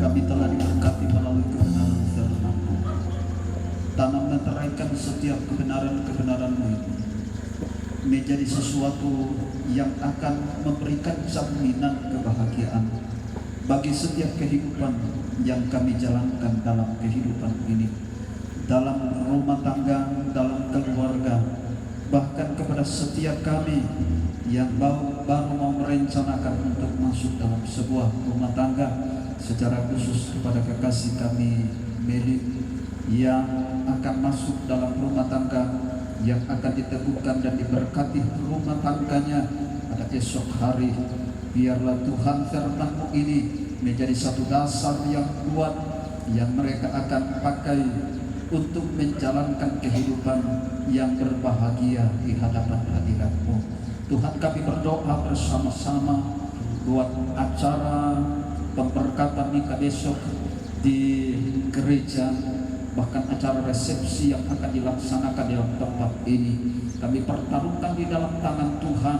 Kami telah diberkati melalui kebenaran firman-Mu. Tanam dan teraikan setiap kebenaran-kebenaran-Mu itu menjadi sesuatu yang akan memberikan jaminan kebahagiaan bagi setiap kehidupan yang kami jalankan dalam kehidupan ini, dalam rumah tangga, dalam keluarga, bahkan kepada setiap kami yang baru mau merencanakan untuk masuk dalam sebuah rumah tangga, secara khusus kepada kekasih kami Meli yang akan masuk dalam rumah tangga, yang akan diteguhkan dan diberkati rumah tangganya pada esok hari. Biarlah Tuhan firman-Mu ini menjadi satu dasar yang kuat yang mereka akan pakai untuk menjalankan kehidupan yang berbahagia di hadapan hadirat-Mu. Tuhan, kami berdoa bersama-sama buat acara pemberkatan nikah besok di gereja, bahkan acara resepsi yang akan dilaksanakan di dalam tempat ini. Kami pertaruhkan di dalam tangan Tuhan,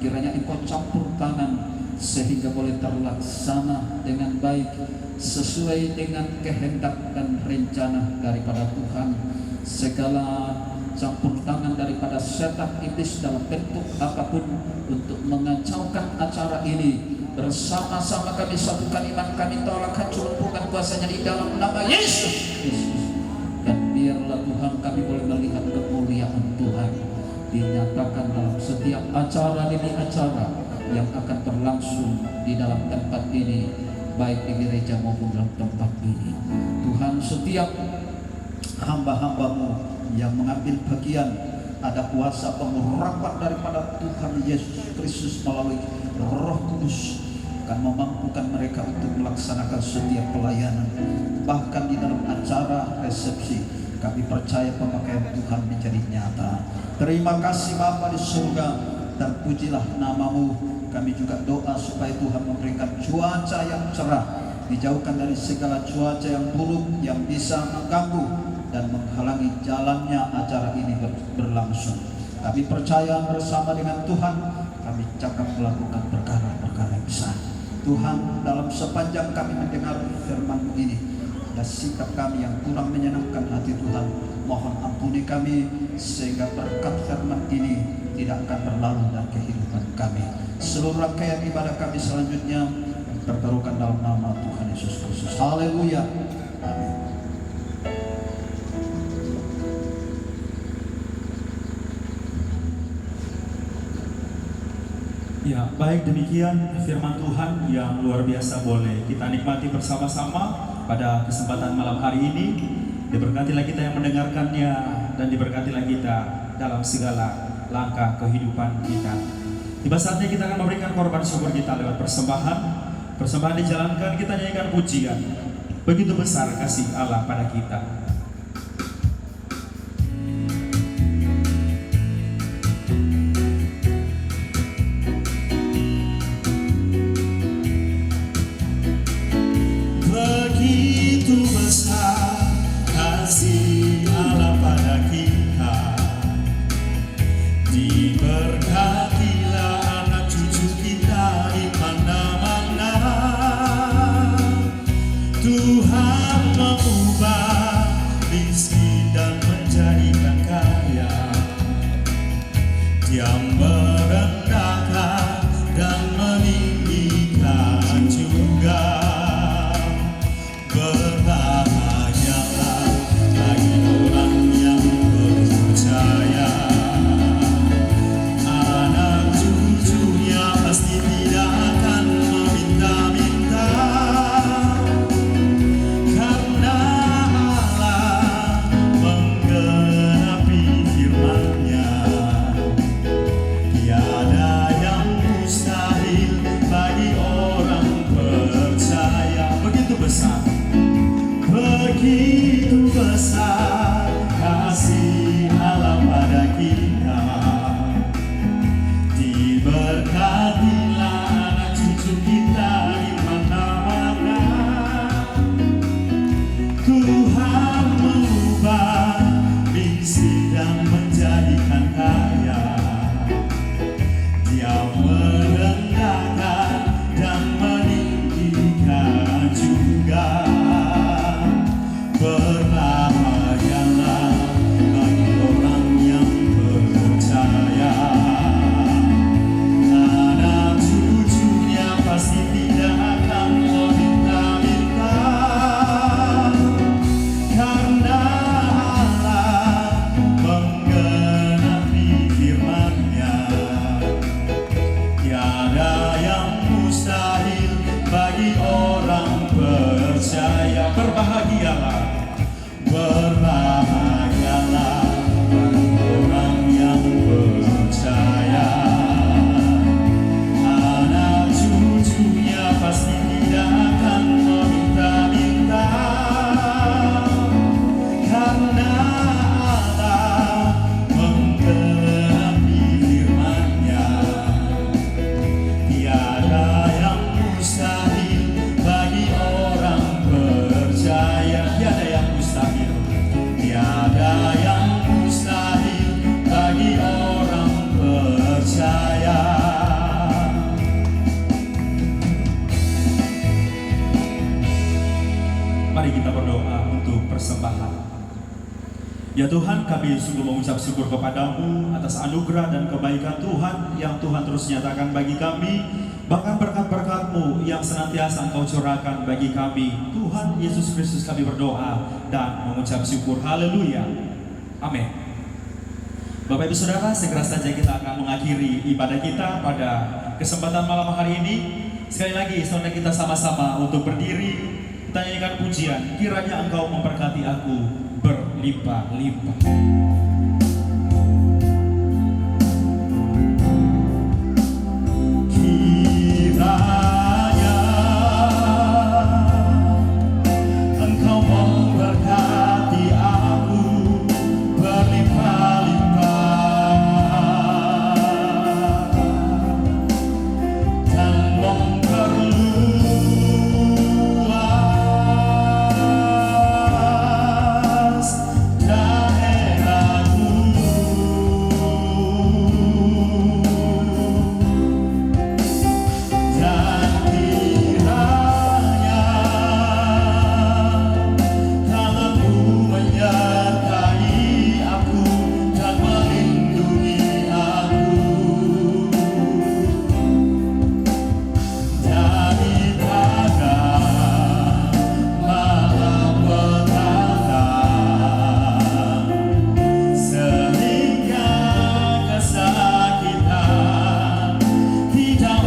kiranya Engkau campur tangan sehingga boleh terlaksana dengan baik sesuai dengan kehendak dan rencana daripada Tuhan. Segala campur tangan daripada setan iblis dalam bentuk apapun untuk mengacaukan acara ini, bersama-sama kami satukan iman kami, tolak hancur lumpuhkan kuasanya di dalam nama Yesus. Dan biarlah Tuhan kami boleh melihat kemuliaan menyertakan dalam setiap acara demi acara yang akan berlangsung di dalam tempat ini, baik di gereja maupun dalam tempat ini. Tuhan, setiap hamba-hambamu yang mengambil bagian, ada kuasa pengurapan daripada Tuhan Yesus Kristus melalui Roh Kudus akan memampukan mereka untuk melaksanakan setiap pelayanan. Bahkan di dalam acara resepsi, kami percaya pemakaian Tuhan menjadi nyata. Terima kasih Bapa di surga, terpujilah namamu. Kami juga doa supaya Tuhan memberikan cuaca yang cerah, dijauhkan dari segala cuaca yang buruk yang bisa mengganggu dan menghalangi jalannya acara ini berlangsung. Kami percaya bersama dengan Tuhan, kami cakap melakukan perkara-perkara yang besar. Tuhan, dalam sepanjang kami mendengar firman-Mu ini, ada sikap kami yang kurang menyenangkan hati Tuhan, mohon ampuni kami sehingga berkat firman ini tidak akan berlalu dalam kehidupan kami. Seluruh rangkaian ibadah kami selanjutnya terbarukan dalam nama Tuhan Yesus Kristus. Haleluya. Amin. Ya, baik, demikian firman Tuhan yang luar biasa boleh kita nikmati bersama-sama pada kesempatan malam hari ini. Diberkatilah kita yang mendengarkannya dan diberkatilah kita dalam segala langkah kehidupan kita. Tiba saatnya kita akan memberikan korban syukur kita lewat persembahan. Persembahan dijalankan, kita nyanyikan pujian. Begitu besar kasih Allah pada kita. Begitu besar kasih Allah pada kita, diberkatilah anak cucu kita di mana-mana. Tuhan mengubah miskin dan menjadikan kaya, Dia merendahkan dan meninggikan juga. Berbahagialah bagi orang yang percaya, anak cucunya pasti tidak akan meminta-minta, karena Allah menggenapi firman-Nya. Tiada yang mustahil bagi orang percaya. Begitu besar, begitu besar kasih Allah pada kita, diberkatilah anak cucu kita di mana-mana. Tuhan mengubah miskin dan menjadikan kaya, Dia merendahkan dan meninggikan juga. Berbahagialah bagi orang yang percaya, anak cucunya pasti tidak akan meminta-minta, karena Allah menggenapi firman-Nya. Tiada yang mustahil bagi orang percaya. Berbahagialah, berbahagialah bagi orang yang percaya, anak cucunya pasti tidak akan meminta-minta, karena Allah menggenapi firman-Nya. Tiada yang mustahil bagi orang percaya. Tiada yang mustahil, tiada yang mustahil bagi orang percaya. Mari kita berdoa untuk persembahan. Ya Tuhan, kami sungguh mengucap syukur kepadamu atas anugerah dan kebaikan Tuhan yang Tuhan terus nyatakan bagi kami. Bahkan berkat-berkat-Mu yang senantiasa Engkau curahkan bagi kami. Tuhan Yesus Kristus kami berdoa dan mengucap syukur. Haleluya. Amin. Bapak Ibu Saudara, segera saja kita akan mengakhiri ibadah kita pada kesempatan malam hari ini. Sekali lagi, saudara kita sama-sama untuk berdiri, kita nyanyikan pujian. Kiranya Engkau memberkati aku berlimpah-limpah. Kiranya Engkau memberkati aku berlimpah-limpah dan memperluas daerahku. Dan kiranya tanganmu menyertai aku dan melindungi aku daripada malapetaka, sehingga kesakitan tidak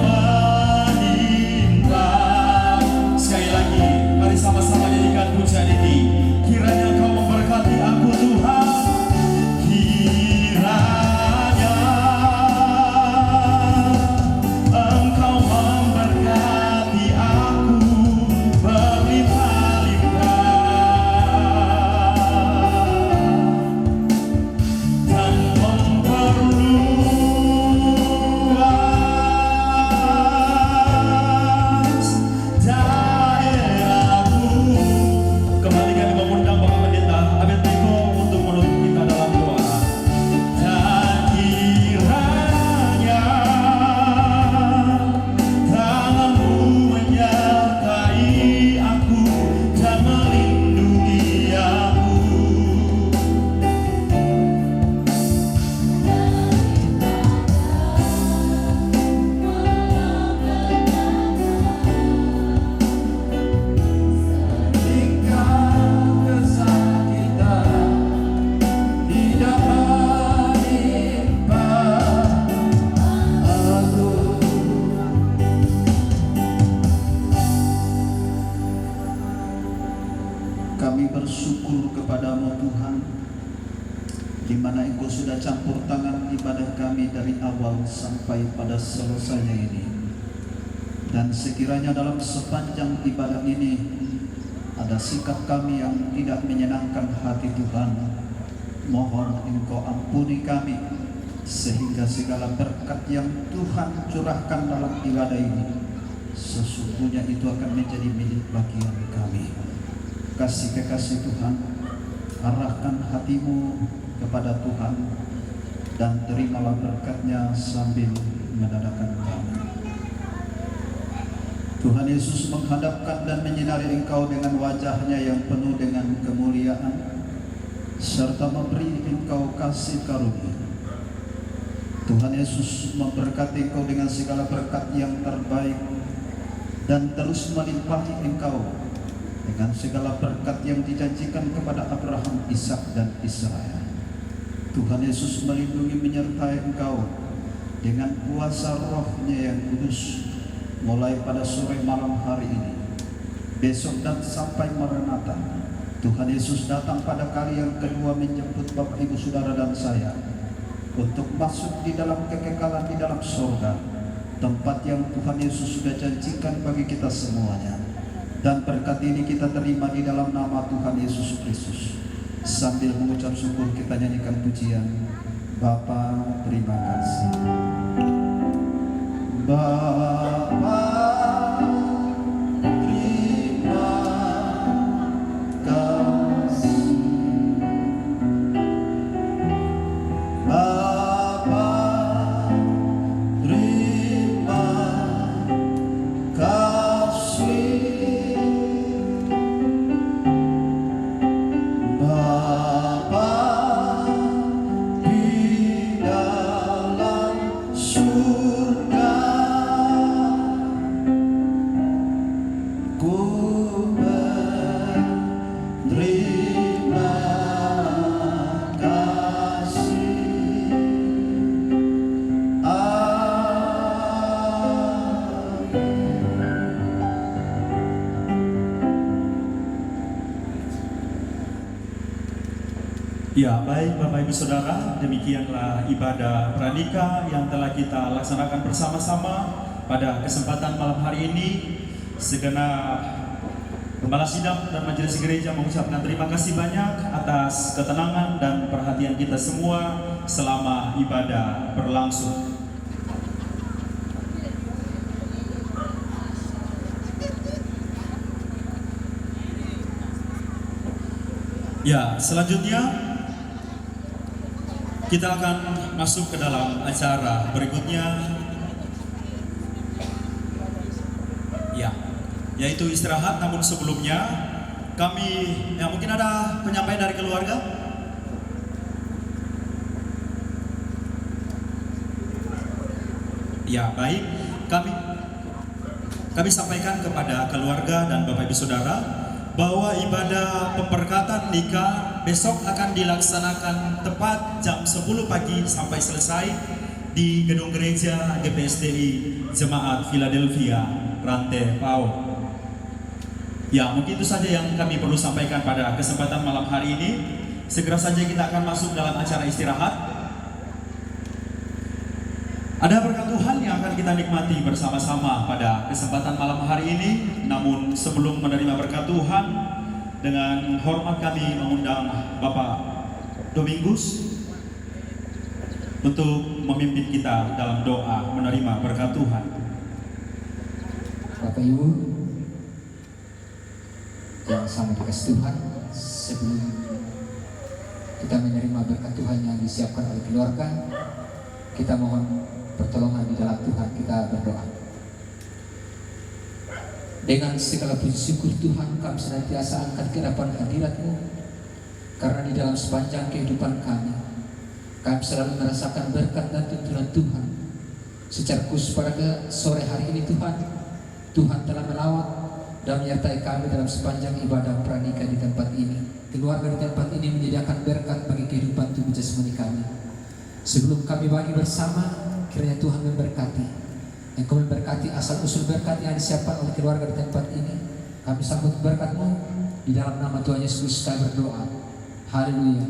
menimpa. Sekali lagi, mari sama-sama nyanyikan pujian ini. Kiranya Engkau memberkati aku Tuhan. Kiranya Engkau memberkati aku berlimpah-limpah dan memperluas daerahku. Kembali kami mengundang Bapak Pendeta Abed Nego untuk menutup kita dalam doa. Dan kiranya tanganmu menyertai aku dan melindungi aku hingga kesakitan tidak menimpa aku. Kami bersyukur kepadamu Tuhan, di mana Engkau sudah campur tangan ibadah kami dari awal sampai pada selesainya ini. Dan sekiranya dalam sepanjang ibadah ini ada sikap kami yang tidak menyenangkan hati Tuhan, mohon Engkau ampuni kami, sehingga segala berkat yang Tuhan curahkan dalam ibadah ini sesungguhnya itu akan menjadi milik bagian kami. Kasih kekasih Tuhan, arahkan hatimu kepada Tuhan dan terimalah berkatnya sambil menadahkan kami. Tuhan Yesus menghadapkan dan menyinari engkau dengan wajahnya yang penuh dengan kemuliaan, serta memberi engkau kasih karunia. Tuhan Yesus memberkati engkau dengan segala berkat yang terbaik dan terus melimpahi engkau dengan segala berkat yang dijanjikan kepada Abraham, Ishak dan Israel. Tuhan Yesus melindungi menyertai engkau dengan kuasa roh-Nya yang kudus, mulai pada sore malam hari ini, besok dan sampai Maranatha. Tuhan Yesus datang pada kali yang kedua menjemput Bapak Ibu Saudara dan saya untuk masuk di dalam kekekalan di dalam surga, tempat yang Tuhan Yesus sudah janjikan bagi kita semuanya. Dan berkat ini kita terima di dalam nama Tuhan Yesus Kristus. Sambil mengucap syukur kita nyanyikan pujian. Bapa, terima kasih. Bapa, terima kasih. Bapa, terima kasih. Bapa di dalam surga, Ya, baik Bapak Ibu Saudara, demikianlah ibadah pranika yang telah kita laksanakan bersama-sama pada kesempatan malam hari ini. Segenap Gembala Sidang dan Majelis Gereja mengucapkan terima kasih banyak atas ketenangan dan perhatian kita semua selama ibadah berlangsung. Ya, selanjutnya kita akan masuk ke dalam acara berikutnya, ya, yaitu istirahat. Namun sebelumnya kami, ya mungkin ada penyampaian dari keluarga. Ya, baik, kami sampaikan kepada keluarga dan Bapak Ibu Saudara bahwa ibadah pemberkatan nikah besok akan dilaksanakan tepat jam 10 pagi sampai selesai di gedung gereja GPSDI Jemaat Philadelphia Rantai Pau. Ya, mungkin itu saja yang kami perlu sampaikan pada kesempatan malam hari ini. Segera saja kita akan masuk dalam acara istirahat. Ada berkat Tuhan yang akan kita nikmati bersama-sama pada kesempatan malam hari ini. Namun sebelum menerima berkat Tuhan, dengan hormat kami mengundang Bapak Domingus untuk memimpin kita dalam doa menerima berkat Tuhan. Bapak Ibu yang sangat dikasih Tuhan, sebelum kita menerima berkat Tuhan yang disiapkan oleh keluarga, kita mohon pertolongan di dalam Tuhan. Kita berdoa. Dengan segala puji syukur Tuhan, kami senantiasa angkat ke hadapan hadirat-Mu, karena di dalam sepanjang kehidupan kami selalu merasakan berkat dan tuntunan Tuhan. Secara khusus pada sore hari ini Tuhan telah melawat dan menyertai kami dalam sepanjang ibadah pranikah di tempat ini. Keluarga di tempat ini menyediakan berkat bagi kehidupan tubuh jasmani kami. Sebelum kami bagi bersama, kiranya Tuhan memberkati. Engkau memberkati asal usul berkat yang disiapkan oleh keluarga di tempat ini. Kami sambut berkat-Mu di dalam nama Tuhan Yesus Kristus kami berdoa. Haleluya.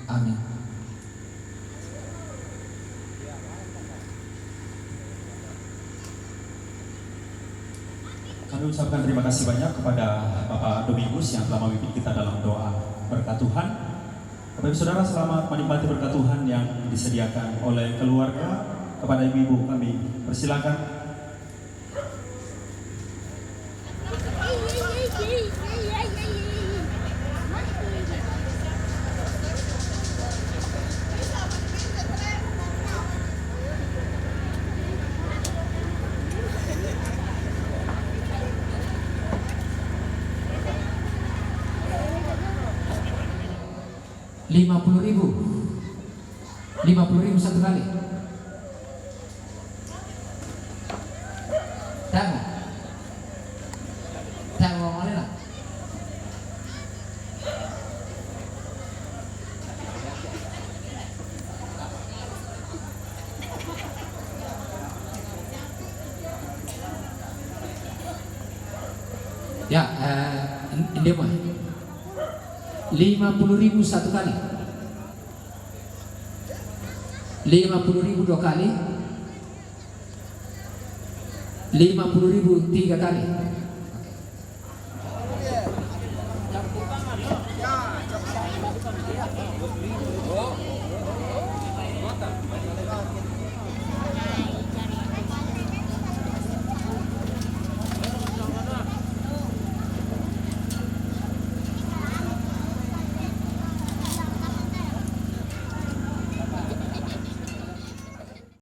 Amin. Kami ucapkan terima kasih banyak kepada Bapak Domingus yang telah memimpin kita dalam doa berkat Tuhan. Bapak Ibu Saudara, selamat menikmati berkat Tuhan yang disediakan oleh keluarga. Kepada ibu-ibu kami persilakan. $50.000 satu kali. Tahu boleh lah. Ya, ini mah 50.000 satu kali, 50.000 dua kali, 50.000 tiga kali.